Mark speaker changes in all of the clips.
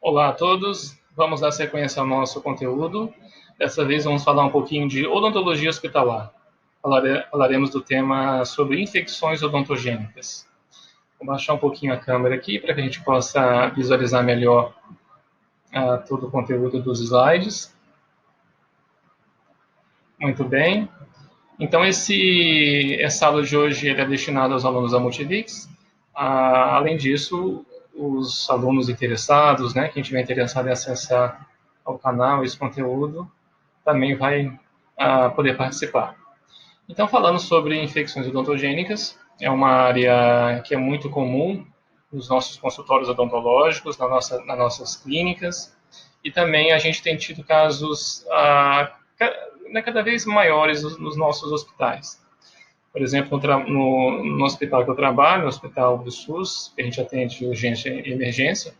Speaker 1: Olá a todos, vamos dar sequência ao nosso conteúdo. Dessa vez vamos falar um pouquinho de odontologia hospitalar. Falaremos do tema sobre infecções odontogênicas. Vou baixar um pouquinho a câmera aqui para que a gente possa visualizar melhor todo o conteúdo dos slides. Muito bem. Então, essa aula de hoje é destinada aos alunos da Multivix. Além disso, os alunos interessados, quem tiver interessado em acessar ao canal esse conteúdo, também vai poder participar. Então, falando sobre infecções odontogênicas, é uma área que é muito comum nos nossos consultórios odontológicos, nas nossas clínicas, e também a gente tem tido casos cada vez maiores nos nossos hospitais. Por exemplo, no hospital que eu trabalho, no Hospital do SUS, que a gente atende urgência e emergência,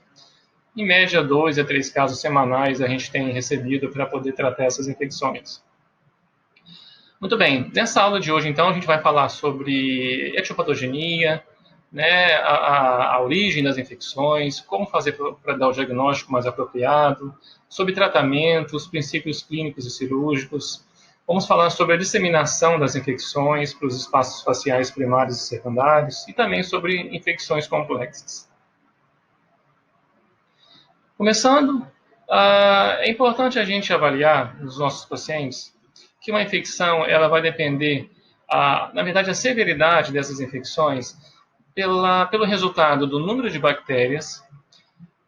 Speaker 1: em média, 2 a 3 casos semanais a gente tem recebido para poder tratar essas infecções. Muito bem, nessa aula de hoje, então, a gente vai falar sobre etiopatogenia, a origem das infecções, como fazer para dar o diagnóstico mais apropriado, sobre tratamentos, princípios clínicos e cirúrgicos. Vamos falar sobre a disseminação das infecções para os espaços faciais primários e secundários e também sobre infecções complexas. Começando, é importante a gente avaliar nos nossos pacientes que uma infecção ela vai depender, na verdade, a severidade dessas infecções pelo resultado do número de bactérias,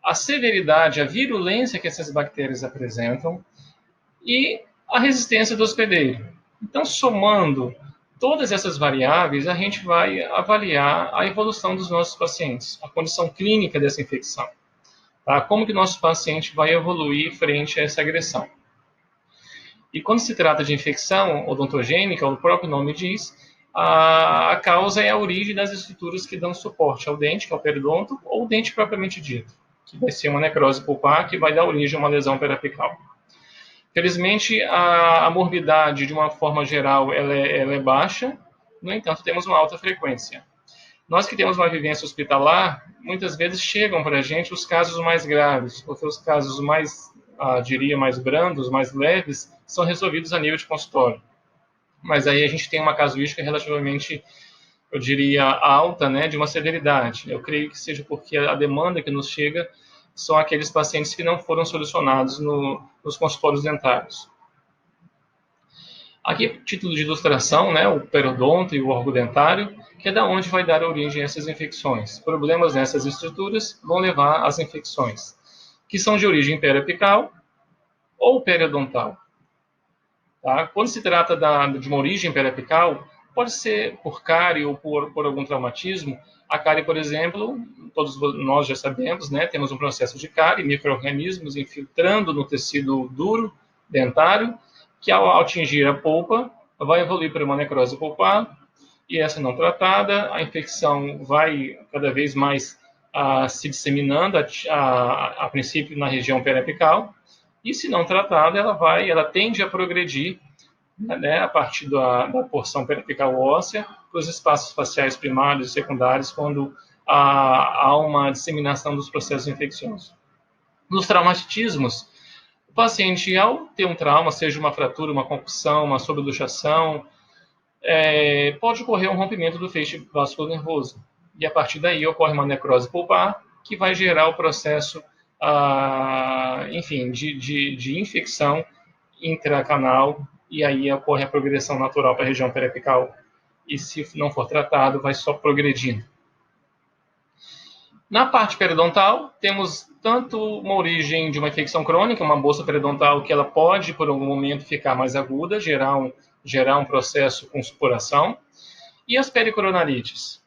Speaker 1: a severidade, a virulência que essas bactérias apresentam e a resistência do hospedeiro. Então, somando todas essas variáveis, a gente vai avaliar a evolução dos nossos pacientes, a condição clínica dessa infecção. Tá? Como que o nosso paciente vai evoluir frente a essa agressão. E quando se trata de infecção odontogênica, o próprio nome diz, a causa é a origem das estruturas que dão suporte ao dente, que é o periodonto, ou o dente propriamente dito, que vai ser uma necrose pulpar, que vai dar origem a uma lesão periapical. Felizmente, a morbidade, de uma forma geral, ela é baixa, no entanto, temos uma alta frequência. Nós que temos uma vivência hospitalar, muitas vezes chegam para a gente os casos mais graves, porque os casos mais, diria, mais brandos, mais leves, são resolvidos a nível de consultório. Mas aí a gente tem uma casuística relativamente, eu diria, alta, de uma severidade. Eu creio que seja porque a demanda que nos chega são aqueles pacientes que não foram solucionados nos consultórios dentários. Aqui, título de ilustração, o periodonto e o órgão dentário, que é da onde vai dar origem a essas infecções. Problemas nessas estruturas vão levar às infecções, que são de origem periapical ou periodontal. Tá? Quando se trata de uma origem periapical, pode ser por cárie ou por algum traumatismo. A cárie, por exemplo, todos nós já sabemos, temos um processo de cárie, micro-organismos infiltrando no tecido duro dentário, que ao atingir a polpa, vai evoluir para uma necrose pulpar, e essa não tratada, a infecção vai cada vez mais se disseminando, a princípio na região periapical, e se não tratada, ela tende a progredir, a partir da porção periapical óssea para os espaços faciais primários e secundários, quando há uma disseminação dos processos infecciosos. Nos traumatismos, o paciente, ao ter um trauma, seja uma fratura, uma concussão, uma sobreluxação, pode ocorrer um rompimento do feixe vascular nervoso. E a partir daí ocorre uma necrose pulpar, que vai gerar o processo, enfim, de infecção intracanal, e aí ocorre a progressão natural para a região periapical. E se não for tratado, vai só progredindo. Na parte periodontal, temos tanto uma origem de uma infecção crônica, uma bolsa periodontal, que ela pode, por algum momento, ficar mais aguda, gerar um processo com supuração, e as pericoronarites,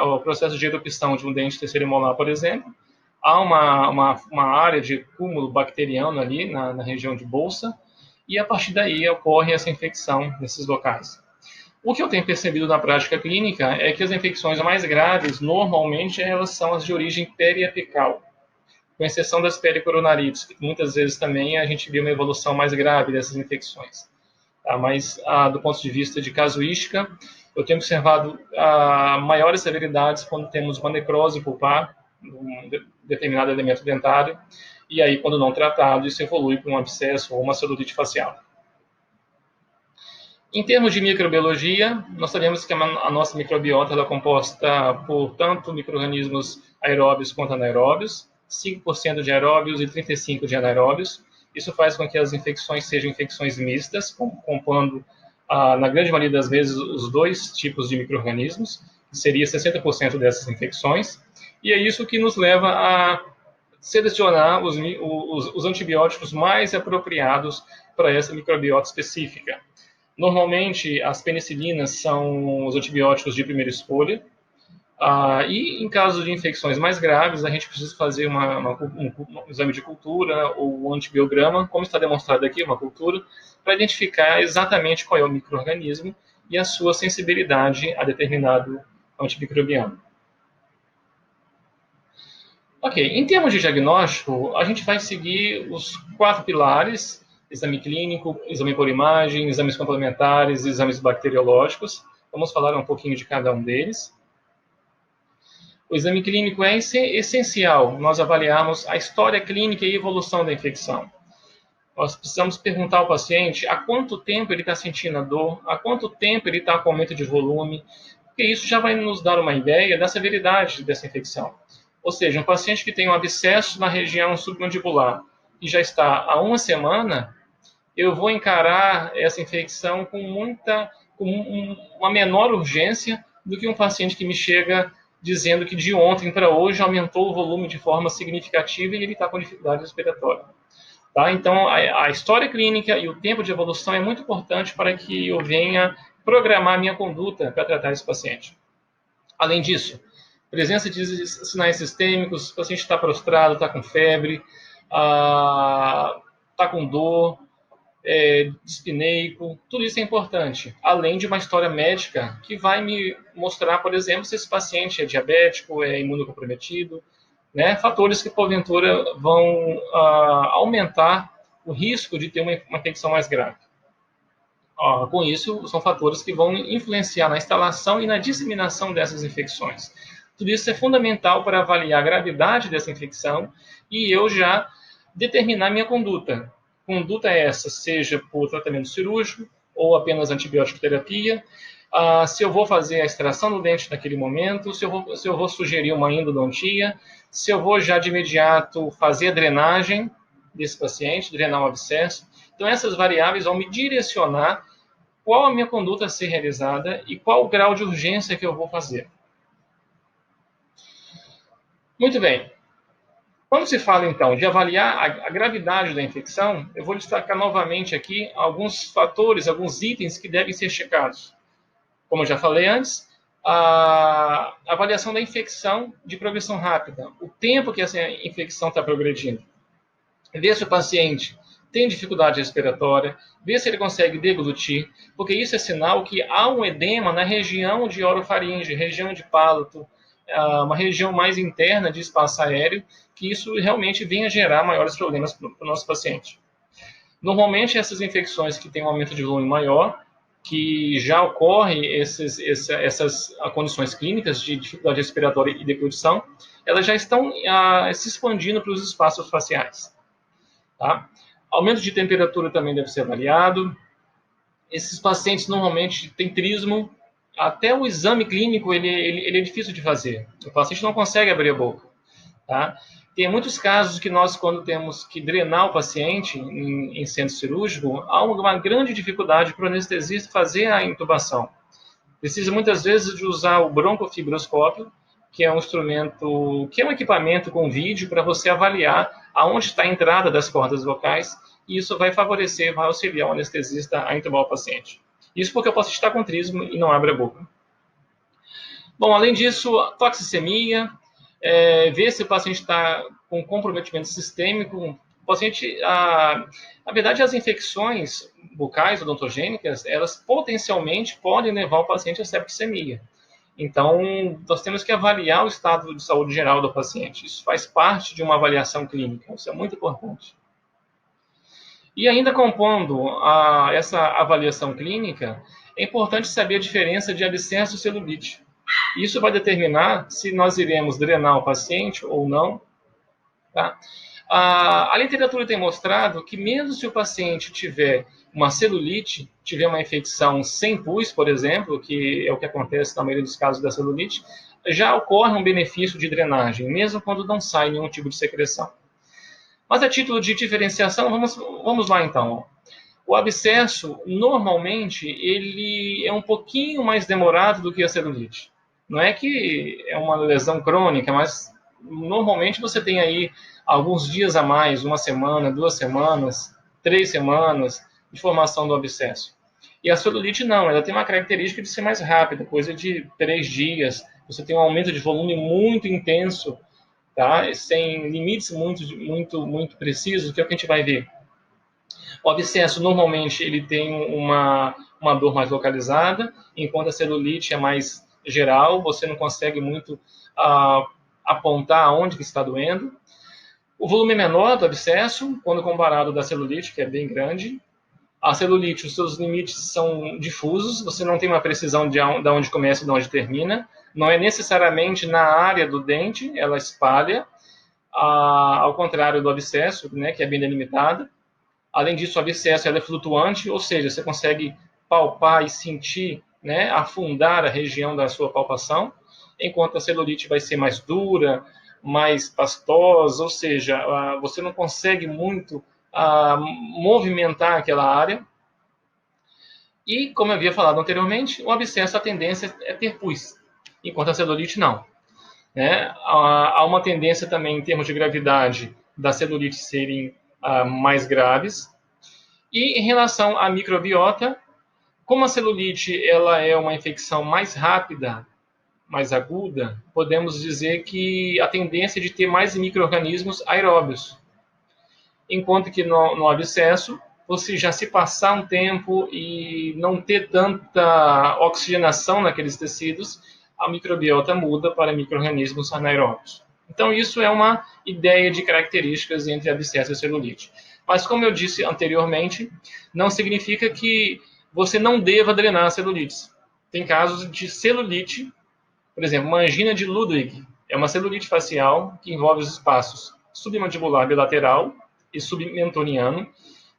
Speaker 1: o processo de erupção de um dente terceiro molar, por exemplo. Há uma área de cúmulo bacteriano ali na região de bolsa, e a partir daí ocorre essa infecção nesses locais. O que eu tenho percebido na prática clínica é que as infecções mais graves, normalmente, elas são as de origem periapical, com exceção das pericoronarites, que muitas vezes também a gente vê uma evolução mais grave dessas infecções. Tá? Mas, do ponto de vista de casuística, eu tenho observado maiores severidades quando temos uma necrose pulpar, um determinado elemento dentário, e aí, quando não tratado, isso evolui para um abscesso ou uma celulite facial. Em termos de microbiologia, nós sabemos que a nossa microbiota é composta por tanto micro-organismos aeróbios quanto anaeróbios, 5% de aeróbios e 35% de anaeróbios. Isso faz com que as infecções sejam infecções mistas, compondo, na grande maioria das vezes, os dois tipos de micro-organismos, que seria 60% dessas infecções. E é isso que nos leva a selecionar os antibióticos mais apropriados para essa microbiota específica. Normalmente, as penicilinas são os antibióticos de primeira escolha, e em caso de infecções mais graves, a gente precisa fazer um exame de cultura ou um antibiograma, como está demonstrado aqui, uma cultura, para identificar exatamente qual é o micro-organismo e a sua sensibilidade a determinado antimicrobiano. Ok, em termos de diagnóstico, a gente vai seguir os 4 pilares: exame clínico, exame por imagem, exames complementares, exames bacteriológicos. Vamos falar um pouquinho de cada um deles. O exame clínico é essencial nós avaliarmos a história clínica e evolução da infecção. Nós precisamos perguntar ao paciente há quanto tempo ele está sentindo a dor, há quanto tempo ele está com aumento de volume, porque isso já vai nos dar uma ideia da severidade dessa infecção. Ou seja, um paciente que tem um abscesso na região submandibular e já está há uma semana, eu vou encarar essa infecção com uma menor urgência do que um paciente que me chega dizendo que de ontem para hoje aumentou o volume de forma significativa e ele está com dificuldade respiratória. Tá? Então, a história clínica e o tempo de evolução é muito importante para que eu venha programar minha conduta para tratar esse paciente. Além disso, presença de sinais sistêmicos, o paciente está prostrado, está com febre, está com dor, dispneico, tudo isso é importante, além de uma história médica que vai me mostrar, por exemplo, se esse paciente é diabético, é imunocomprometido, né? Fatores que, porventura, vão aumentar o risco de ter uma infecção mais grave. Com isso, são fatores que vão influenciar na instalação e na disseminação dessas infecções. Tudo isso é fundamental para avaliar a gravidade dessa infecção e eu já determinar minha conduta. Conduta essa, seja por tratamento cirúrgico ou apenas antibiótico terapia, se eu vou fazer a extração do dente naquele momento, se eu vou sugerir uma endodontia, se eu vou já de imediato fazer a drenagem desse paciente, drenar um abscesso. Então, essas variáveis vão me direcionar qual a minha conduta a ser realizada e qual o grau de urgência que eu vou fazer. Muito bem. Quando se fala, então, de avaliar a gravidade da infecção, eu vou destacar novamente aqui alguns fatores, alguns itens que devem ser checados. Como eu já falei antes, a avaliação da infecção de progressão rápida, o tempo que essa infecção está progredindo. Ver se o paciente tem dificuldade respiratória, ver se ele consegue deglutir, porque isso é sinal que há um edema na região de orofaringe, região de palato, uma região mais interna de espaço aéreo, que isso realmente venha gerar maiores problemas para o nosso paciente. Normalmente, essas infecções que têm um aumento de volume maior, que já ocorrem essas condições clínicas de dificuldade respiratória e deglutição, elas já estão se expandindo para os espaços faciais. Tá? Aumento de temperatura também deve ser avaliado. Esses pacientes normalmente têm trismo. Até o exame clínico ele é difícil de fazer. O paciente não consegue abrir a boca. Tá? Tem muitos casos que nós, quando temos que drenar o paciente em centro cirúrgico, há uma grande dificuldade para o anestesista fazer a intubação. Precisa muitas vezes de usar o broncofibroscópio, que é um instrumento, que é um equipamento com vídeo para você avaliar aonde está a entrada das cordas vocais, e isso vai favorecer, vai auxiliar o anestesista a intubar o paciente. Isso porque o paciente está com trismo e não abre a boca. Bom, além disso, toxicemia, ver se o paciente está com comprometimento sistêmico. O paciente, na verdade, as infecções bucais odontogênicas, elas potencialmente podem levar o paciente a septicemia. Então, nós temos que avaliar o estado de saúde geral do paciente. Isso faz parte de uma avaliação clínica, isso é muito importante. E ainda compondo essa avaliação clínica, é importante saber a diferença de abscesso e celulite. Isso vai determinar se nós iremos drenar o paciente ou não, Tá? A literatura tem mostrado que mesmo se o paciente tiver uma celulite, tiver uma infecção sem pus, por exemplo, que é o que acontece na maioria dos casos da celulite, já ocorre um benefício de drenagem, mesmo quando não sai nenhum tipo de secreção. Mas a título de diferenciação, vamos lá então. O abscesso, normalmente, ele é um pouquinho mais demorado do que a celulite. Não é que é uma lesão crônica, mas normalmente você tem aí alguns dias a mais, uma semana, 2 semanas, 3 semanas de formação do abscesso. E a celulite não, ela tem uma característica de ser mais rápida, coisa de 3 dias. Você tem um aumento de volume muito intenso, tá? Sem limites muito precisos, que é o que a gente vai ver. O abscesso, normalmente, ele tem uma dor mais localizada, enquanto a celulite é mais geral, você não consegue muito apontar onde que está doendo. O volume é menor do abscesso, quando comparado da celulite, que é bem grande. A celulite, os seus limites são difusos, você não tem uma precisão de onde começa e de onde termina. Não é necessariamente na área do dente, ela espalha, ao contrário do abscesso, né, que é bem delimitada. Além disso, o abscesso é flutuante, ou seja, você consegue palpar e sentir, né, afundar a região da sua palpação, enquanto a celulite vai ser mais dura, mais pastosa, ou seja, você não consegue muito movimentar aquela área. E, como eu havia falado anteriormente, o abscesso, a tendência é ter pus, enquanto a celulite não. Né? Há uma tendência também, em termos de gravidade, da celulite serem mais graves. E em relação à microbiota, como a celulite ela é uma infecção mais rápida, mais aguda, podemos dizer que a tendência é de ter mais micro-organismos aeróbios. Enquanto que no abscesso, você já se passar um tempo e não ter tanta oxigenação naqueles tecidos, a microbiota muda para micro-organismos anaeróbios. Então, isso é uma ideia de características entre abscesso e celulite. Mas, como eu disse anteriormente, não significa que você não deva drenar celulite. Tem casos de celulite, por exemplo, uma angina de Ludwig, é uma celulite facial que envolve os espaços submandibular bilateral e submentoniano,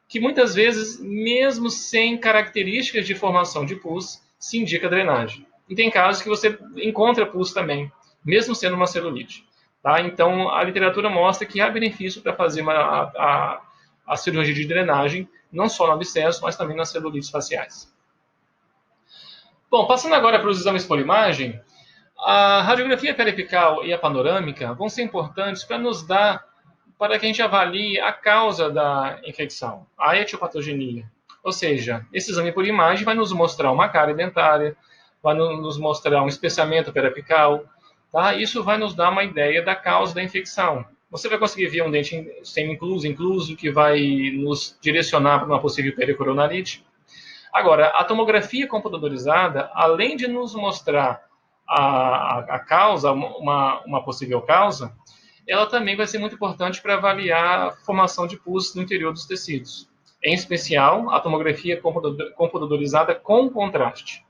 Speaker 1: que muitas vezes, mesmo sem características de formação de pus, se indica drenagem. E tem casos que você encontra pus também, mesmo sendo uma celulite. Tá? Então, a literatura mostra que há benefício para fazer a cirurgia de drenagem, não só no abscesso, mas também nas celulites faciais. Bom, passando agora para os exames por imagem, a radiografia periapical e a panorâmica vão ser importantes para que a gente avalie a causa da infecção, a etiopatogenia. Ou seja, esse exame por imagem vai nos mostrar uma cárie dentária, vai nos mostrar um espessamento periapical, tá? Isso vai nos dar uma ideia da causa da infecção. Você vai conseguir ver um dente semi-incluso, que vai nos direcionar para uma possível pericoronarite. Agora, a tomografia computadorizada, além de nos mostrar a causa, uma possível causa, ela também vai ser muito importante para avaliar a formação de pus no interior dos tecidos. Em especial, a tomografia computadorizada com contraste.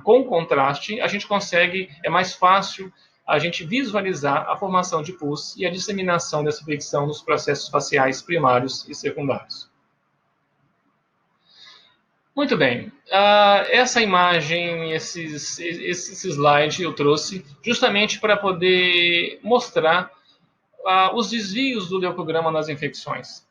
Speaker 1: Com contraste, a gente consegue, é mais fácil a gente visualizar a formação de pus e a disseminação dessa infecção nos processos faciais primários e secundários. Muito bem. Essa imagem, esse slide eu trouxe justamente para poder mostrar os desvios do leucograma nas infecções.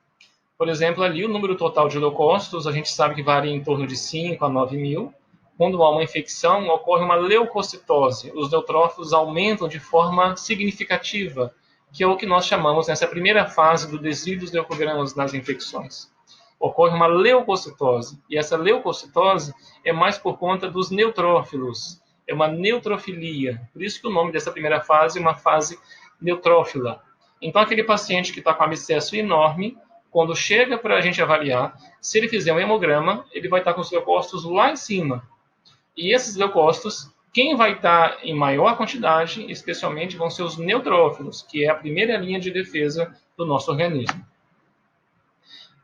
Speaker 1: Por exemplo, ali o número total de leucócitos, a gente sabe que varia em torno de 5 a 9 mil. Quando há uma infecção, ocorre uma leucocitose. Os neutrófilos aumentam de forma significativa, que é o que nós chamamos nessa primeira fase do desvio dos leucogramas nas infecções. Ocorre uma leucocitose, e essa leucocitose é mais por conta dos neutrófilos, é uma neutrofilia. Por isso que o nome dessa primeira fase é uma fase neutrófila. Então, aquele paciente que está com abscesso enorme, quando chega para a gente avaliar, se ele fizer um hemograma, ele vai estar com os leucócitos lá em cima. E esses leucócitos, quem vai estar em maior quantidade, especialmente, vão ser os neutrófilos, que é a primeira linha de defesa do nosso organismo.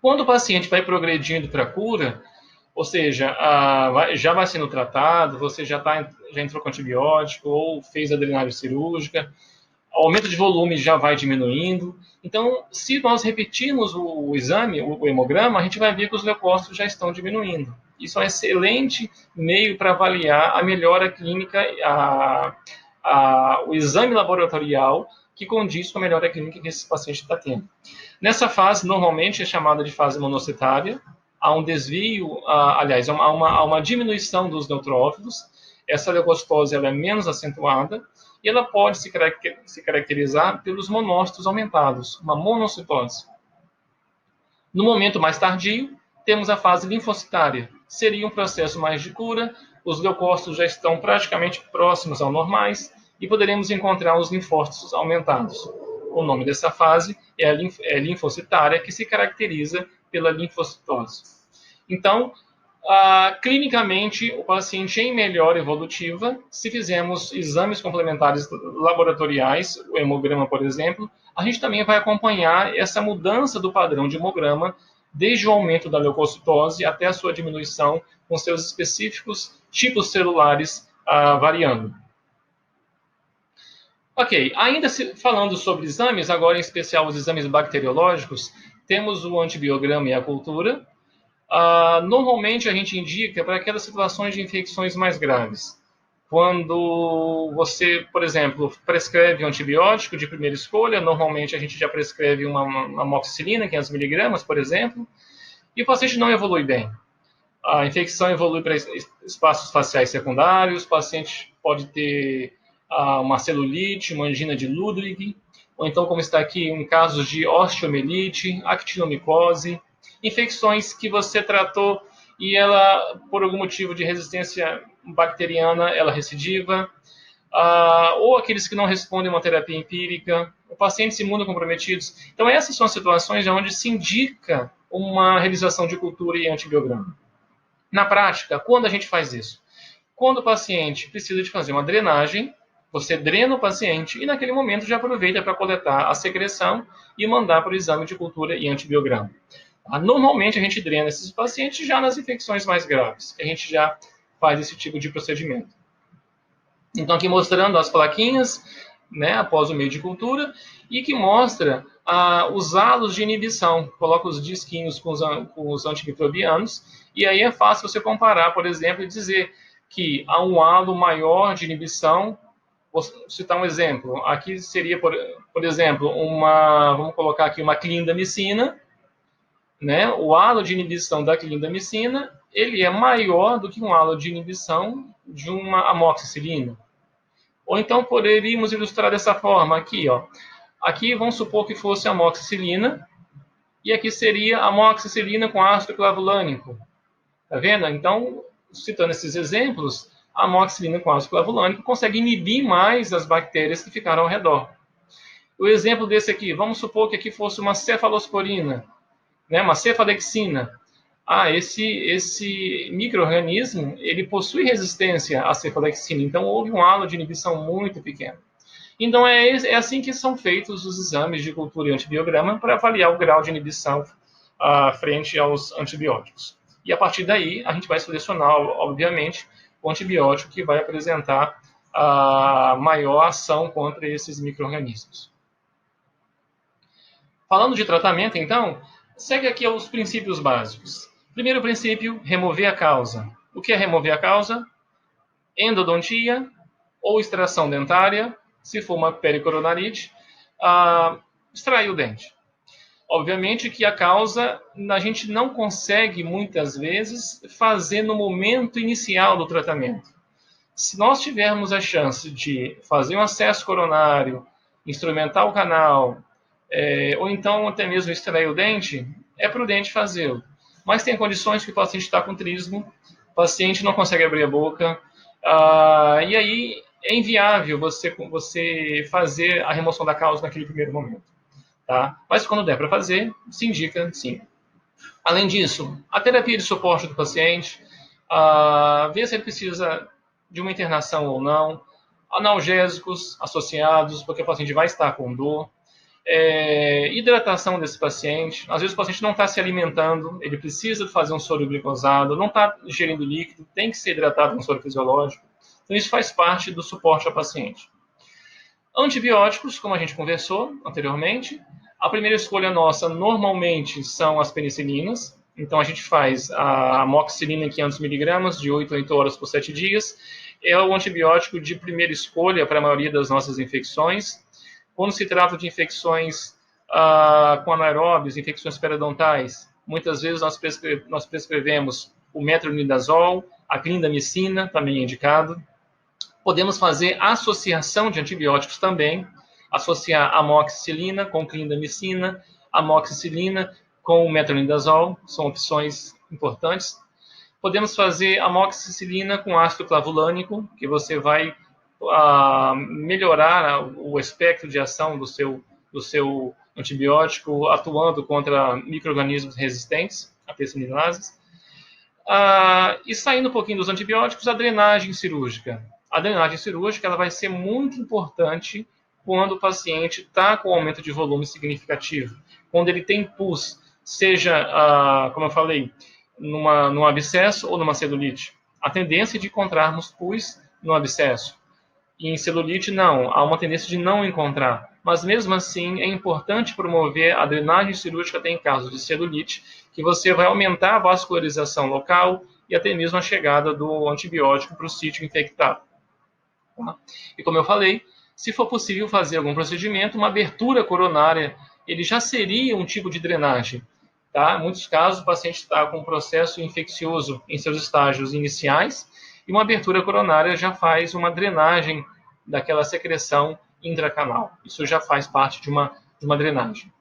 Speaker 1: Quando o paciente vai progredindo para a cura, ou seja, já vai sendo tratado, você já entrou com antibiótico ou fez a drenagem cirúrgica, o aumento de volume já vai diminuindo. Então, se nós repetirmos o exame, o hemograma, a gente vai ver que os leucócitos já estão diminuindo. Isso é um excelente meio para avaliar a melhora clínica, o exame laboratorial que condiz com a melhora clínica que esse paciente está tendo. Nessa fase, normalmente é chamada de fase monocitária, há um desvio, aliás, há uma diminuição dos neutrófilos, essa leucocitose ela é menos acentuada, e ela pode se caracterizar pelos monócitos aumentados, uma monocitose. No momento mais tardio, temos a fase linfocitária. Seria um processo mais de cura, os leucócitos já estão praticamente próximos ao normais e poderemos encontrar os linfócitos aumentados. O nome dessa fase é linfocitária, que se caracteriza pela linfocitose. Então, clinicamente, o paciente em melhora evolutiva, se fizermos exames complementares laboratoriais, o hemograma, por exemplo, a gente também vai acompanhar essa mudança do padrão de hemograma, desde o aumento da leucocitose até a sua diminuição, com seus específicos tipos celulares variando. Ok, ainda falando sobre exames, agora em especial os exames bacteriológicos, temos o antibiograma e a cultura. Normalmente a gente indica para aquelas situações de infecções mais graves. Quando você, por exemplo, prescreve um antibiótico de primeira escolha, normalmente a gente já prescreve uma amoxicilina, 500 mg, por exemplo, e o paciente não evolui bem. A infecção evolui para espaços faciais secundários, o paciente pode ter uma celulite, uma angina de Ludwig, ou então, como está aqui, em casos de osteomielite, actinomicose, infecções que você tratou e ela, por algum motivo de resistência bacteriana, ela recidiva, ou aqueles que não respondem a uma terapia empírica, pacientes imunocomprometidos. Então, essas são as situações onde se indica uma realização de cultura e antibiograma. Na prática, quando a gente faz isso? Quando o paciente precisa de fazer uma drenagem, você drena o paciente e naquele momento já aproveita para coletar a secreção e mandar para o exame de cultura e antibiograma. Normalmente a gente drena esses pacientes já nas infecções mais graves, que a gente já faz esse tipo de procedimento. Então aqui mostrando as plaquinhas, né, após o meio de cultura, e que mostra os halos de inibição. Coloca os disquinhos com os antimicrobianos, e aí é fácil você comparar, por exemplo, e dizer que há um halo maior de inibição. Vou citar um exemplo. Aqui seria, por exemplo, vamos colocar aqui uma clindamicina, né? O halo de inibição da clindamicina, ele é maior do que um halo de inibição de uma amoxicilina. Ou então poderíamos ilustrar dessa forma aqui, ó. Aqui vamos supor que fosse amoxicilina, e aqui seria amoxicilina com ácido clavulânico. Tá vendo? Então, citando esses exemplos, a amoxicilina com ácido clavulânico consegue inibir mais as bactérias que ficaram ao redor. O exemplo desse aqui, vamos supor que aqui fosse uma cefalosporina, né, uma cefalexina. Esse micro-organismo, ele possui resistência à cefalexina, então houve um halo de inibição muito pequeno. Então é assim que são feitos os exames de cultura e antibiograma para avaliar o grau de inibição frente aos antibióticos. E a partir daí, a gente vai selecionar, obviamente, o antibiótico que vai apresentar a maior ação contra esses micro-organismos. Falando de tratamento, então, segue aqui os princípios básicos. Primeiro princípio, remover a causa. O que é remover a causa? Endodontia ou extração dentária, se for uma pericoronarite, extrair o dente. Obviamente que a causa a gente não consegue, muitas vezes, fazer no momento inicial do tratamento. Se nós tivermos a chance de fazer um acesso coronário, instrumentar o canal, ou então até mesmo extrair o dente, é prudente fazê-lo. Mas tem condições que o paciente está com trismo, o paciente não consegue abrir a boca, e aí é inviável você fazer a remoção da causa naquele primeiro momento. Tá? Mas quando der para fazer, se indica sim. Além disso, a terapia de suporte do paciente, ver se ele precisa de uma internação ou não, analgésicos associados, porque o paciente vai estar com dor, hidratação desse paciente. Às vezes o paciente não está se alimentando, ele precisa fazer um soro glicosado, não está ingerindo líquido, tem que ser hidratado com soro fisiológico. Então isso faz parte do suporte ao paciente. Antibióticos, como a gente conversou anteriormente, a primeira escolha nossa normalmente são as penicilinas. Então a gente faz a amoxicilina em 500 miligramas de 8 a 8 horas por 7 dias. É o antibiótico de primeira escolha para a maioria das nossas infecções. Quando se trata de infecções com anaeróbios, infecções periodontais, muitas vezes nós prescrevemos o metronidazol, a clindamicina, também é indicado. Podemos fazer associação de antibióticos também, associar amoxicilina com clindamicina, amoxicilina com metronidazol, são opções importantes. Podemos fazer amoxicilina com ácido clavulânico, que você vai melhorar o espectro de ação do seu antibiótico, atuando contra micro-organismos resistentes a pecilinases. E saindo um pouquinho dos antibióticos, a drenagem cirúrgica. A drenagem cirúrgica ela vai ser muito importante quando o paciente está com aumento de volume significativo, quando ele tem pus, seja, como eu falei, num abscesso ou numa celulite. A tendência de encontrarmos pus no abscesso. E em celulite, não. Há uma tendência de não encontrar. Mas, mesmo assim, é importante promover a drenagem cirúrgica até em casos de celulite, que você vai aumentar a vascularização local e até mesmo a chegada do antibiótico para o sítio infectado. Tá? E como eu falei, se for possível fazer algum procedimento, uma abertura coronária, ele já seria um tipo de drenagem. Tá? Em muitos casos, o paciente está com um processo infeccioso em seus estágios iniciais, e uma abertura coronária já faz uma drenagem daquela secreção intracanal. Isso já faz parte de uma drenagem.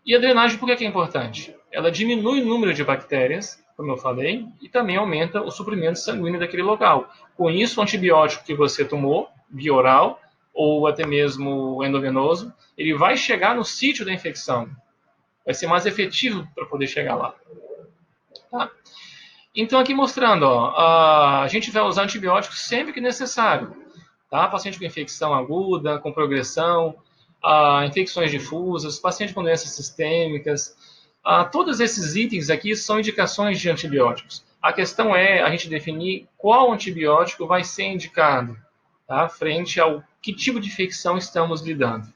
Speaker 1: E a drenagem, por que é importante? Ela diminui o número de bactérias, como eu falei, e também aumenta o suprimento sanguíneo daquele local. Com isso, o antibiótico que você tomou, via oral, ou até mesmo endovenoso, ele vai chegar no sítio da infecção. Vai ser mais efetivo para poder chegar lá. Tá? Então, aqui mostrando, a gente vai usar antibióticos sempre que necessário. Tá? Paciente com infecção aguda, com progressão, infecções difusas, paciente com doenças sistêmicas. Todos esses itens aqui são indicações de antibióticos. A questão é a gente definir qual antibiótico vai ser indicado, tá? Frente ao que tipo de infecção estamos lidando.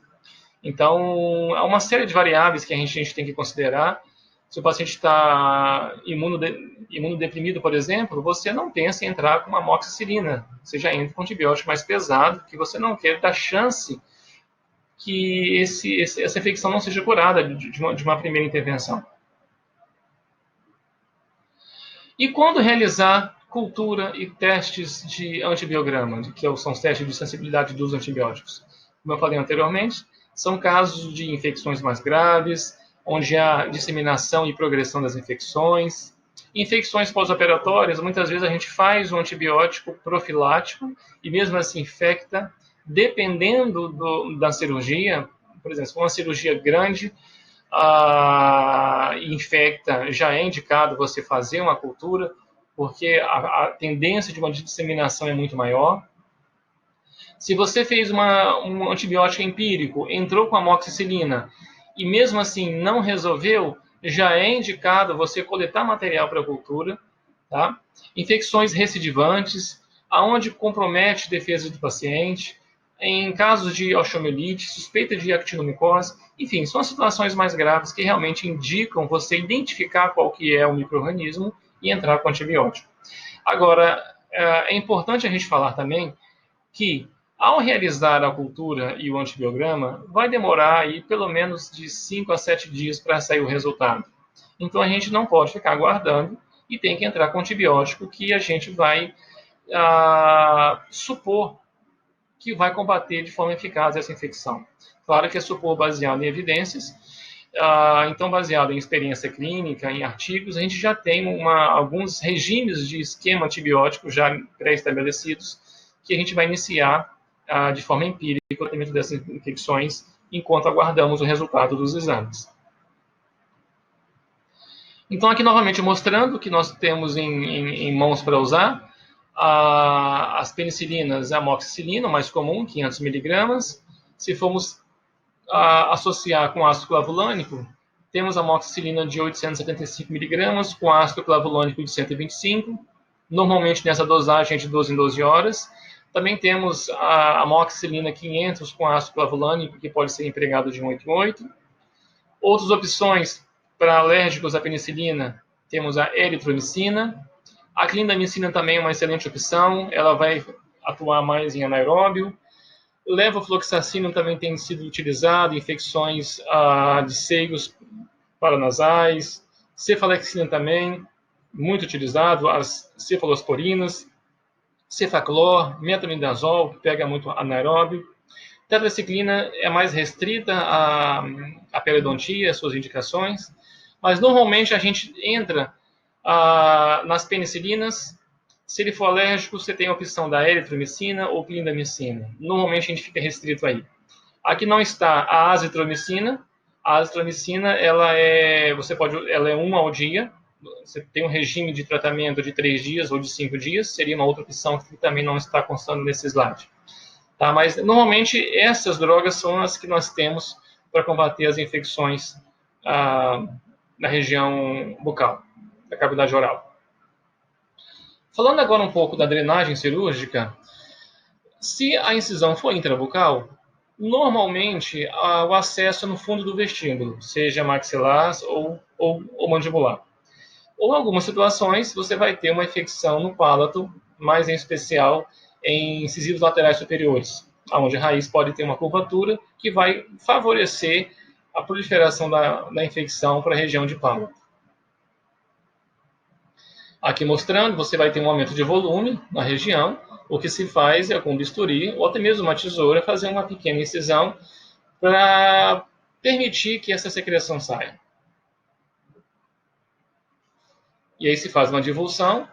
Speaker 1: Então, há uma série de variáveis que a gente tem que considerar. Se o paciente está imunodeprimido, por exemplo, você não pensa em entrar com uma amoxicilina. Você já entra com um antibiótico mais pesado, que você não quer dar chance que essa infecção não seja curada de uma primeira intervenção. E quando realizar cultura e testes de antibiograma, que são os testes de sensibilidade dos antibióticos? Como eu falei anteriormente, são casos de infecções mais graves, onde há disseminação e progressão das infecções. Infecções pós-operatórias, muitas vezes a gente faz um antibiótico profilático e mesmo assim infecta, dependendo da cirurgia. Por exemplo, se for uma cirurgia grande, infecta, já é indicado você fazer uma cultura, porque a tendência de uma disseminação é muito maior. Se você fez um antibiótico empírico, entrou com amoxicilina e mesmo assim não resolveu, já é indicado você coletar material para a cultura. Tá? Infecções recidivantes, aonde compromete a defesa do paciente, em casos de osteomielite, suspeita de actinomicose, enfim, são as situações mais graves que realmente indicam você identificar qual que é o micro-organismo e entrar com antibiótico. Agora, é importante a gente falar também que, ao realizar a cultura e o antibiograma, vai demorar aí pelo menos de 5 a 7 dias para sair o resultado. Então, a gente não pode ficar aguardando e tem que entrar com antibiótico que a gente vai supor que vai combater de forma eficaz essa infecção. Claro que é supor baseado em evidências, então baseado em experiência clínica, em artigos, a gente já tem alguns regimes de esquema antibiótico já pré-estabelecidos que a gente vai iniciar de forma empírica o tratamento dessas infecções enquanto aguardamos o resultado dos exames. Então, aqui novamente mostrando que nós temos em mãos para usar as penicilinas, a amoxicilina, o mais comum, 500 miligramas. Se formos associar com ácido clavulânico, temos a amoxicilina de 875 miligramas com ácido clavulânico de 125. Normalmente, nessa dosagem, de 12 em 12 horas. Também temos a amoxicilina 500 com ácido clavulânico, que pode ser empregado de 8 em 8. Outras opções para alérgicos à penicilina, temos a eritromicina. A clindamicina também é uma excelente opção, ela vai atuar mais em anaeróbio. Levofloxacino também tem sido utilizado em infecções de seios paranasais. Cefalexina também, muito utilizado, as cefalosporinas. Cefaclor, metronidazol, que pega muito anaeróbio. Tetraciclina é mais restrita à periodontia, às suas indicações, mas normalmente a gente entra nas penicilinas. Se ele for alérgico, você tem a opção da eritromicina ou clindamicina. Normalmente a gente fica restrito aí. Aqui não está a azitromicina. A azitromicina, ela é uma ao dia. Você tem um regime de tratamento de 3 dias ou de 5 dias. Seria uma outra opção que também não está constando nesse slide. Tá? Mas, normalmente, essas drogas são as que nós temos para combater as infecções na região bucal, da cavidade oral. Falando agora um pouco da drenagem cirúrgica, se a incisão for intrabucal, normalmente o acesso é no fundo do vestíbulo, seja maxilar ou mandibular. Ou em algumas situações, você vai ter uma infecção no palato, mais em especial em incisivos laterais superiores, onde a raiz pode ter uma curvatura que vai favorecer a proliferação da infecção para a região de palato. Aqui mostrando, você vai ter um aumento de volume na região. O que se faz é com bisturi ou até mesmo uma tesoura fazer uma pequena incisão para permitir que essa secreção saia. E aí se faz uma divulsão,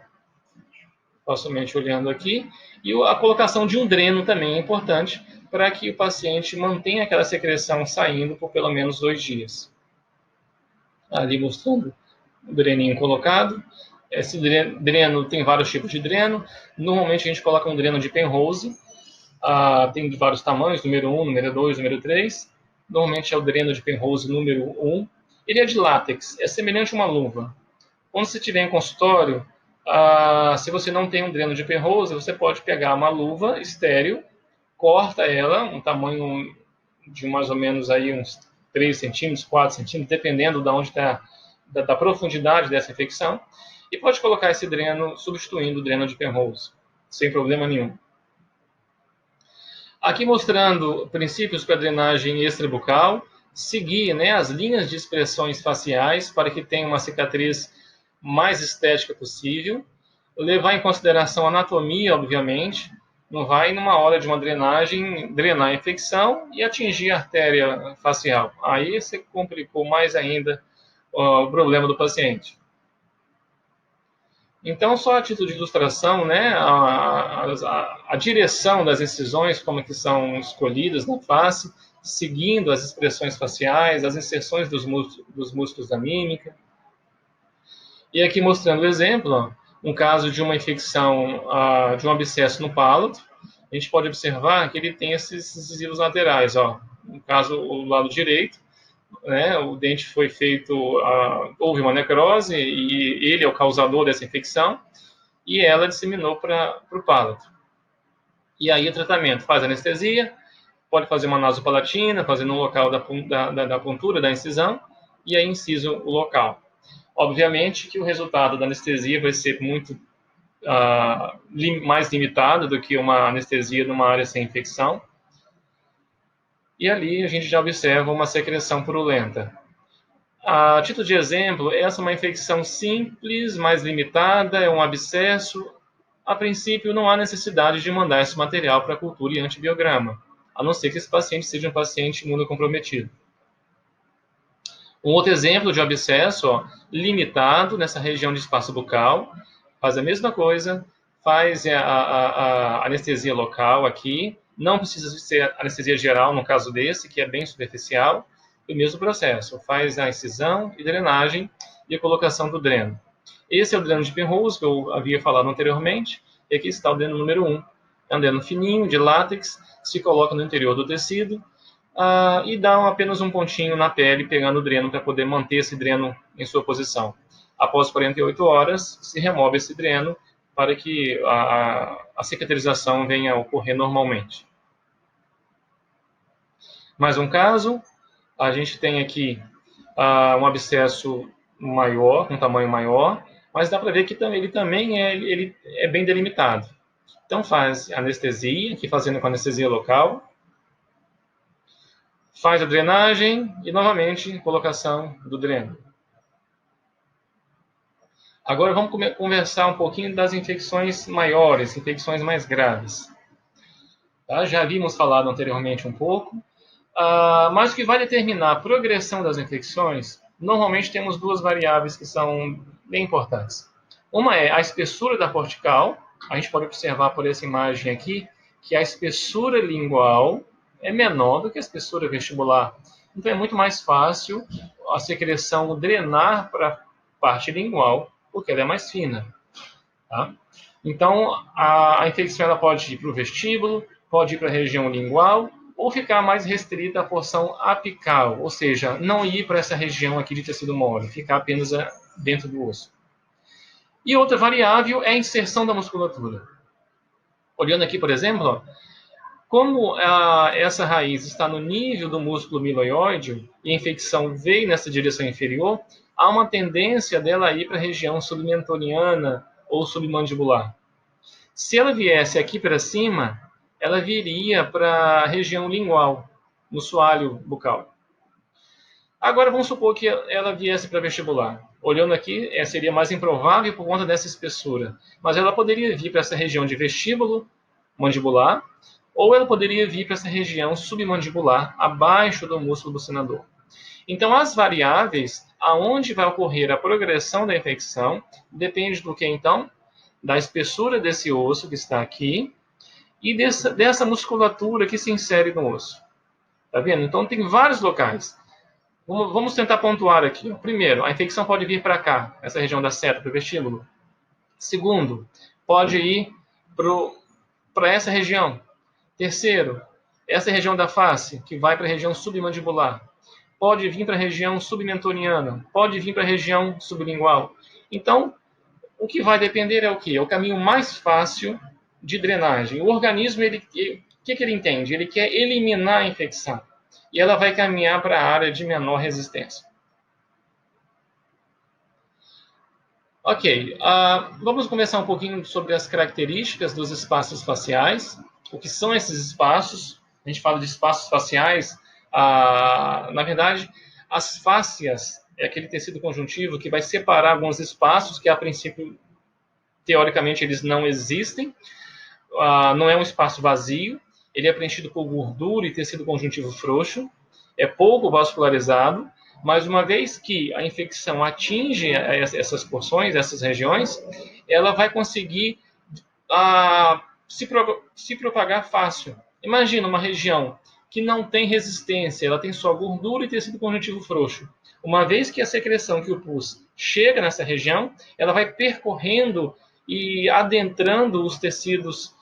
Speaker 1: facilmente olhando aqui, e a colocação de um dreno também é importante para que o paciente mantenha aquela secreção saindo por pelo menos 2 dias. Ali mostrando o dreninho colocado. Esse dreno tem vários tipos de dreno. Normalmente a gente coloca um dreno de Penrose. Tem de vários tamanhos, número 1, número 2, número 3. Normalmente é o dreno de Penrose número 1. Ele é de látex, é semelhante a uma luva. Quando você estiver em consultório, se você não tem um dreno de Penrose, você pode pegar uma luva estéril, corta ela, um tamanho de mais ou menos aí uns 3 centímetros, 4 centímetros, dependendo da profundidade dessa infecção, e pode colocar esse dreno substituindo o dreno de Penrose, sem problema nenhum. Aqui mostrando princípios para drenagem extrabucal, seguir as linhas de expressões faciais para que tenha uma cicatriz mais estética possível, levar em consideração a anatomia, obviamente, não vai numa hora de uma drenagem drenar a infecção e atingir a artéria facial. Aí você complicou mais ainda o problema do paciente. Então, só a título de ilustração, a direção das incisões, como que são escolhidas na face, seguindo as expressões faciais, as inserções dos músculos da mímica. E aqui mostrando o exemplo, um caso de uma infecção de um abscesso no palato, a gente pode observar que ele tem esses incisivos laterais. No caso, o lado direito, o dente foi feito, houve uma necrose e ele é o causador dessa infecção e ela disseminou para o palato. E aí o tratamento faz anestesia, pode fazer uma nasopalatina, fazer no local da pontura da incisão e aí inciso o local. Obviamente que o resultado da anestesia vai ser muito mais limitado do que uma anestesia numa área sem infecção. E ali a gente já observa uma secreção purulenta. A título de exemplo, essa é uma infecção simples, mais limitada, é um abscesso. A princípio, não há necessidade de mandar esse material para cultura e antibiograma, a não ser que esse paciente seja um paciente imunocomprometido. Um outro exemplo de abscesso, limitado nessa região de espaço bucal, faz a mesma coisa, faz a anestesia local aqui, não precisa ser anestesia geral no caso desse, que é bem superficial, o mesmo processo, faz a incisão e drenagem e a colocação do dreno. Esse é o dreno de Penrose, que eu havia falado anteriormente, e aqui está o dreno número 1. É um dreno fininho, de látex, se coloca no interior do tecido, e dá apenas um pontinho na pele, pegando o dreno para poder manter esse dreno em sua posição. Após 48 horas, se remove esse dreno para que a cicatrização venha a ocorrer normalmente. Mais um caso, a gente tem aqui um abscesso maior, com um tamanho maior, mas dá para ver que ele também ele é bem delimitado. Então faz anestesia, aqui fazendo com anestesia local, faz a drenagem e novamente colocação do dreno. Agora vamos conversar um pouquinho das infecções maiores, infecções mais graves. Tá? Já havíamos falado anteriormente um pouco, mas o que vai determinar a progressão das infecções, normalmente temos duas variáveis que são bem importantes. Uma é a espessura da cortical. A gente pode observar por essa imagem aqui que a espessura lingual é menor do que a espessura vestibular. Então é muito mais fácil a secreção drenar para a parte lingual, porque ela é mais fina. Tá? Então a infecção ela pode ir para o vestíbulo, pode ir para a região lingual, ou ficar mais restrita à porção apical, ou seja, não ir para essa região aqui de tecido mole, ficar apenas dentro do osso. E outra variável é a inserção da musculatura. Olhando aqui, por exemplo, como essa raiz está no nível do músculo miloióide e a infecção veio nessa direção inferior, há uma tendência dela ir para a região submentoniana ou submandibular. Se ela viesse aqui para cima, ela viria para a região lingual, no soalho bucal. Agora vamos supor que ela viesse para vestibular. Olhando aqui, seria mais improvável por conta dessa espessura. Mas ela poderia vir para essa região de vestíbulo mandibular, ou ela poderia vir para essa região submandibular, abaixo do músculo bucinador. Então, as variáveis aonde vai ocorrer a progressão da infecção depende do que, então? Da espessura desse osso que está aqui e dessa musculatura que se insere no osso. Tá vendo? Então, tem vários locais. Vamos tentar pontuar aqui. Primeiro, a infecção pode vir para cá, essa região da seta, para o vestíbulo. Segundo, pode ir para essa região. Terceiro, essa região da face, que vai para a região submandibular. Pode vir para a região submentoniana. Pode vir para a região sublingual. Então, o que vai depender é o quê? É o caminho mais fácil de drenagem. O organismo, o que ele entende? Ele quer eliminar a infecção. E ela vai caminhar para a área de menor resistência. Ok, vamos conversar um pouquinho sobre as características dos espaços faciais. O que são esses espaços? A gente fala de espaços faciais. Na verdade, as fáscias é aquele tecido conjuntivo que vai separar alguns espaços que, a princípio, teoricamente, eles não existem. Não é um espaço vazio. Ele é preenchido por gordura e tecido conjuntivo frouxo. É pouco vascularizado. Mas uma vez que a infecção atinge essas porções, essas regiões, ela vai conseguir se propagar fácil. Imagina uma região que não tem resistência, ela tem só gordura e tecido conjuntivo frouxo. Uma vez que a secreção, que o pus, chega nessa região, ela vai percorrendo e adentrando os tecidos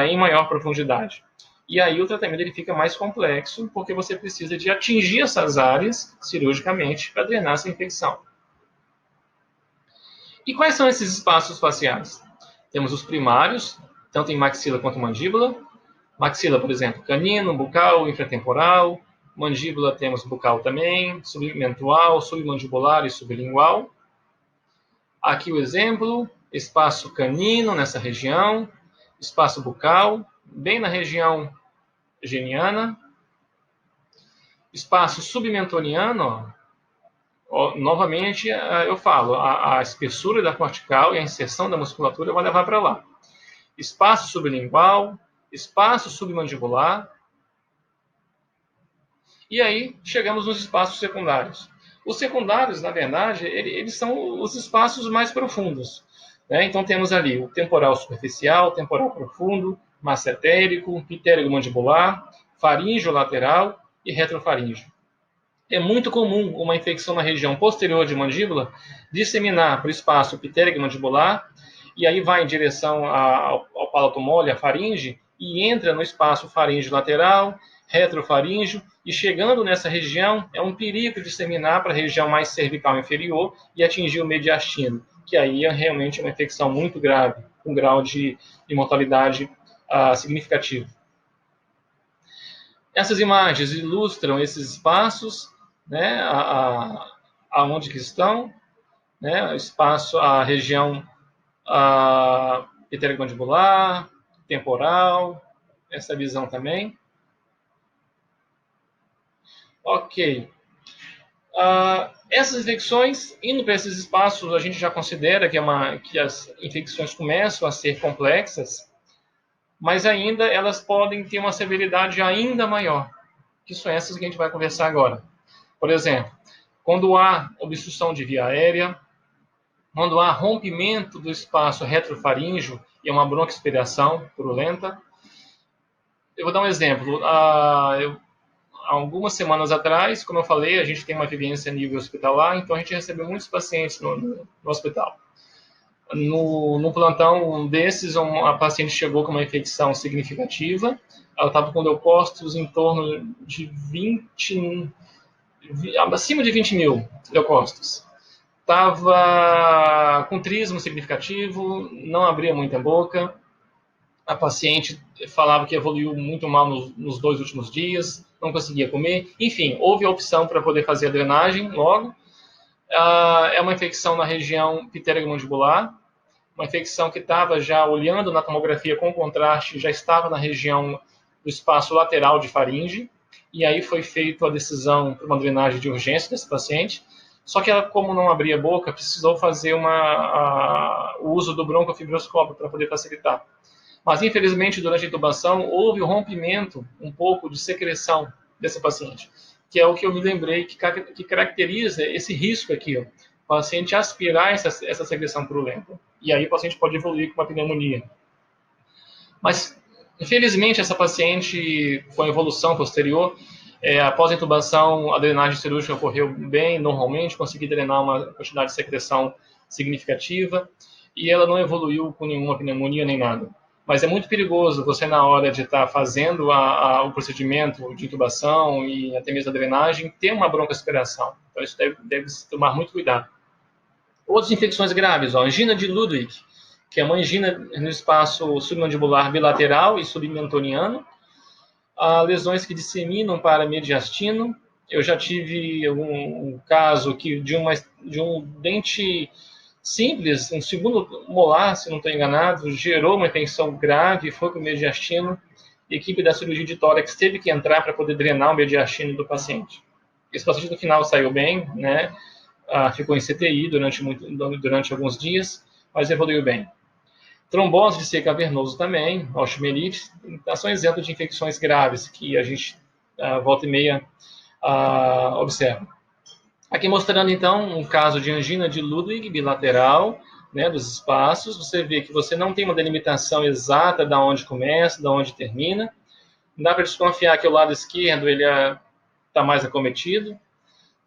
Speaker 1: em maior profundidade. E aí o tratamento ele fica mais complexo, porque você precisa de atingir essas áreas cirurgicamente para drenar essa infecção. E quais são esses espaços faciais? Temos os primários, tanto em maxila quanto mandíbula. Maxila, por exemplo, canino, bucal, infratemporal. Mandíbula temos bucal também, submentual, submandibular e sublingual. Aqui o exemplo, espaço canino nessa região, espaço bucal, bem na região geniana. Espaço submentoniano, novamente eu falo, a espessura da cortical e a inserção da musculatura vai levar para lá. Espaço sublingual, espaço submandibular. E aí chegamos nos espaços secundários. Os secundários, na verdade, eles são os espaços mais profundos. Né? Então temos ali o temporal superficial, temporal profundo, massetérico, pitérigo mandibular, faríngeo lateral e retrofaríngeo. É muito comum uma infecção na região posterior de mandíbula disseminar para o espaço pitérigo mandibular e aí vai em direção ao palato mole, a faringe, e entra no espaço faríngeo lateral, retrofaríngeo, e chegando nessa região, é um perigo disseminar para a região mais cervical inferior e atingir o mediastino, que aí é realmente uma infecção muito grave. com grau de mortalidade significativo. Essas imagens ilustram esses espaços, né, aonde que estão, né, o espaço, a região pterygomandibular, temporal, essa visão também. Ok. Essas infecções, indo para esses espaços, a gente já considera que as infecções começam a ser complexas, mas ainda elas podem ter uma severidade ainda maior, que são essas que a gente vai conversar agora. Por exemplo, quando há obstrução de via aérea, quando há rompimento do espaço retrofaríngeo e uma broncoaspiração purulenta. Eu vou dar um exemplo. Algumas semanas atrás, como eu falei, a gente tem uma vivência a nível hospitalar, então a gente recebeu muitos pacientes no hospital. No plantão desses, a paciente chegou com uma infecção significativa, ela estava com leucócitos em torno de acima de 20 mil leucócitos. Estava com trismo significativo, não abria muita boca, a paciente falava que evoluiu muito mal nos 2 últimos dias, não conseguia comer. Enfim, houve a opção para poder fazer a drenagem logo. É uma infecção na região pterygomandibular, uma infecção que estava já olhando na tomografia com contraste, já estava na região do espaço lateral de faringe, e aí foi feita a decisão para uma drenagem de urgência desse paciente. Só que ela, como não abria a boca, precisou fazer o uso do broncofibroscópio para poder facilitar. Mas, infelizmente, durante a intubação, houve um rompimento um pouco de secreção dessa paciente, que é o que eu me lembrei que caracteriza esse risco aqui, ó, o paciente aspirar essa secreção purulenta. E aí o paciente pode evoluir com uma pneumonia. Mas, infelizmente, essa paciente, com a evolução posterior, após a intubação, a drenagem cirúrgica ocorreu bem, normalmente, consegui drenar uma quantidade de secreção significativa, e ela não evoluiu com nenhuma pneumonia nem nada. Mas é muito perigoso você, na hora de estar fazendo o procedimento de intubação e até mesmo a drenagem, ter uma broncoaspiração. Então, isso deve-se tomar muito cuidado. Outras infecções graves, angina de Ludwig, que é uma angina no espaço submandibular bilateral e submentoniano, lesões que disseminam para mediastino. Eu já tive um caso de um dente simples, um segundo molar, se não estou enganado, gerou uma infecção grave, foi para o mediastino. A equipe da cirurgia de tórax teve que entrar para poder drenar o mediastino do paciente. Esse paciente no final saiu bem, né? Ficou em CTI durante alguns dias, mas evoluiu bem. Trombose de ser cavernoso também, osteomielite, são exemplos de infecções graves que a gente, volta e meia, observa. Aqui mostrando, então, um caso de angina de Ludwig bilateral, né, dos espaços. Você vê que você não tem uma delimitação exata de onde começa, de onde termina. Não dá para desconfiar que o lado esquerdo está mais acometido.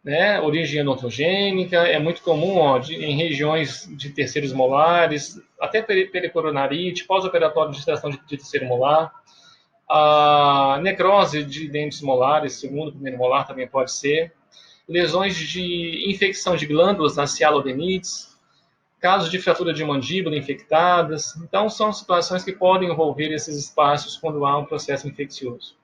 Speaker 1: Né? Origem odontogênica, é muito comum em regiões de terceiros molares, até pericoronarite, pós-operatório de extração de terceiro molar. A necrose de dentes molares, segundo o primeiro molar, também pode ser. Lesões de infecção de glândulas nas cialodenites, casos de fratura de mandíbula infectadas. Então, são situações que podem envolver esses espaços quando há um processo infeccioso.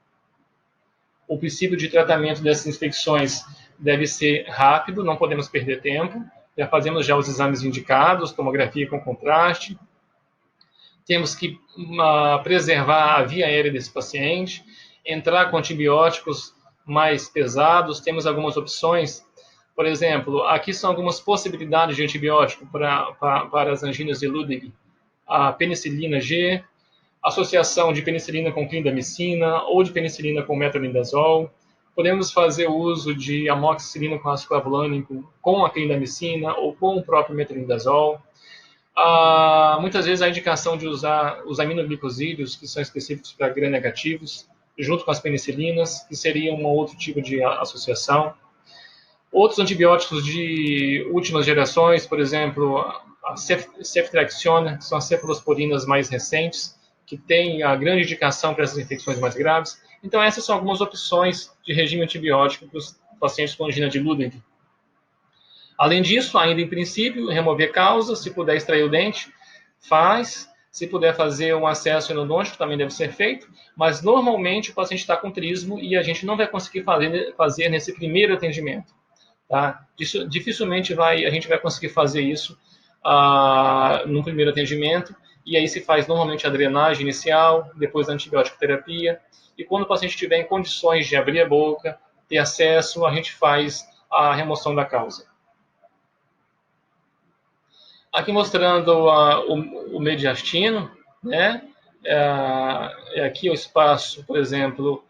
Speaker 1: O princípio de tratamento dessas infecções deve ser rápido, não podemos perder tempo. Já fazemos os exames indicados, tomografia com contraste. Temos que preservar a via aérea desse paciente, entrar com antibióticos mais pesados. Temos algumas opções. Por exemplo, aqui são algumas possibilidades de antibiótico para as anginas de Ludwig. A penicilina G, associação de penicilina com clindamicina ou de penicilina com metronidazol. Podemos fazer uso de amoxicilina com ácido clavulânico com a clindamicina ou com o próprio metronidazol. Muitas vezes a indicação de usar os aminoglicosídeos, que são específicos para gram-negativos, junto com as penicilinas, que seria um outro tipo de associação. Outros antibióticos de últimas gerações, por exemplo, a ceftriaxona, que são as cefalosporinas mais recentes, que tem a grande indicação para essas infecções mais graves. Então, essas são algumas opções de regime antibiótico para os pacientes com angina de Ludwig. Além disso, ainda em princípio, remover causa, se puder extrair o dente, faz. Se puder fazer um acesso endodôntico, também deve ser feito, mas normalmente o paciente está com trismo e a gente não vai conseguir fazer nesse primeiro atendimento. Tá? Dificilmente a gente vai conseguir fazer isso no primeiro atendimento, e aí se faz normalmente a drenagem inicial, depois a antibiótico terapia, e quando o paciente estiver em condições de abrir a boca, ter acesso, a gente faz a remoção da causa. Aqui mostrando o mediastino, né? Aqui o espaço, por exemplo,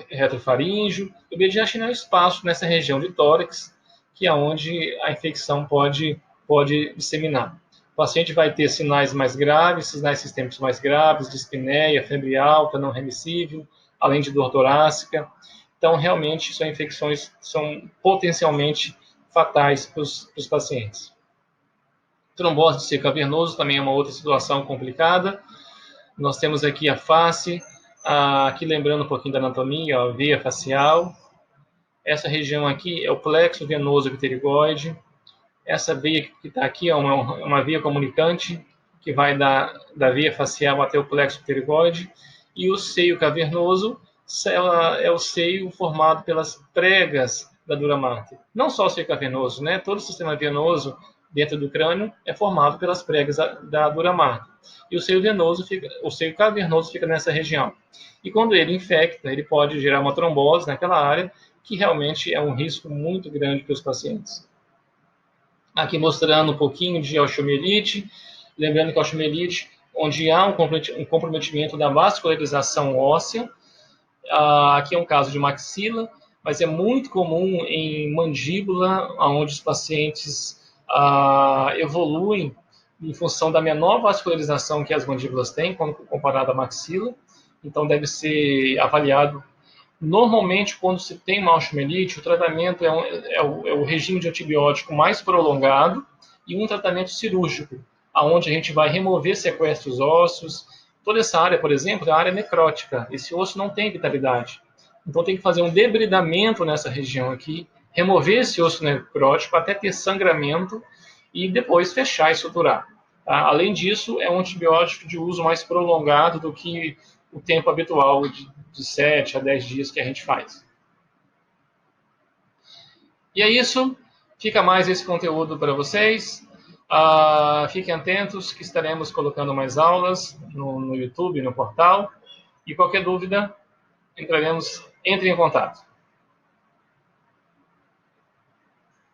Speaker 1: retrofaríngeo. O mediastino é o espaço nessa região de tórax, que é onde a infecção pode disseminar. O paciente vai ter sinais mais graves, sinais sistêmicos mais graves, dispneia, febre alta, não remissível, além de dor torácica. Então, realmente, são infecções que são potencialmente fatais para os pacientes. Trombose de seio cavernoso também é uma outra situação complicada. Nós temos aqui a face, aqui lembrando um pouquinho da anatomia, a veia facial. Essa região aqui é o plexo venoso pterigoide. Essa veia que está aqui é uma veia comunicante que vai da veia facial até o plexo pterigoide. E o seio cavernoso é o seio formado pelas pregas da dura mater. Não só o seio cavernoso, né? Todo o sistema venoso dentro do crânio é formado pelas pregas da dura mater. E o seio cavernoso fica nessa região. E quando ele infecta, ele pode gerar uma trombose naquela área, que realmente é um risco muito grande para os pacientes. Aqui mostrando um pouquinho de osteomielite, lembrando que a osteomielite, onde há um comprometimento da vascularização óssea, aqui é um caso de maxila, mas é muito comum em mandíbula, onde os pacientes evoluem em função da menor vascularização que as mandíbulas têm, quando comparado à maxila. Então, deve ser avaliado. Normalmente, quando se tem uma osteomielite, o tratamento é o regime de antibiótico mais prolongado e um tratamento cirúrgico, onde a gente vai remover sequestros ósseos. Toda essa área, por exemplo, é a área necrótica. Esse osso não tem vitalidade. Então, tem que fazer um debridamento nessa região aqui, remover esse osso necrótico até ter sangramento e depois fechar e suturar. Além disso, é um antibiótico de uso mais prolongado do que o tempo habitual de 7 a 10 dias que a gente faz. E é isso. Fica mais esse conteúdo para vocês. Fiquem atentos que estaremos colocando mais aulas no YouTube, no portal. E qualquer dúvida, entre em contato.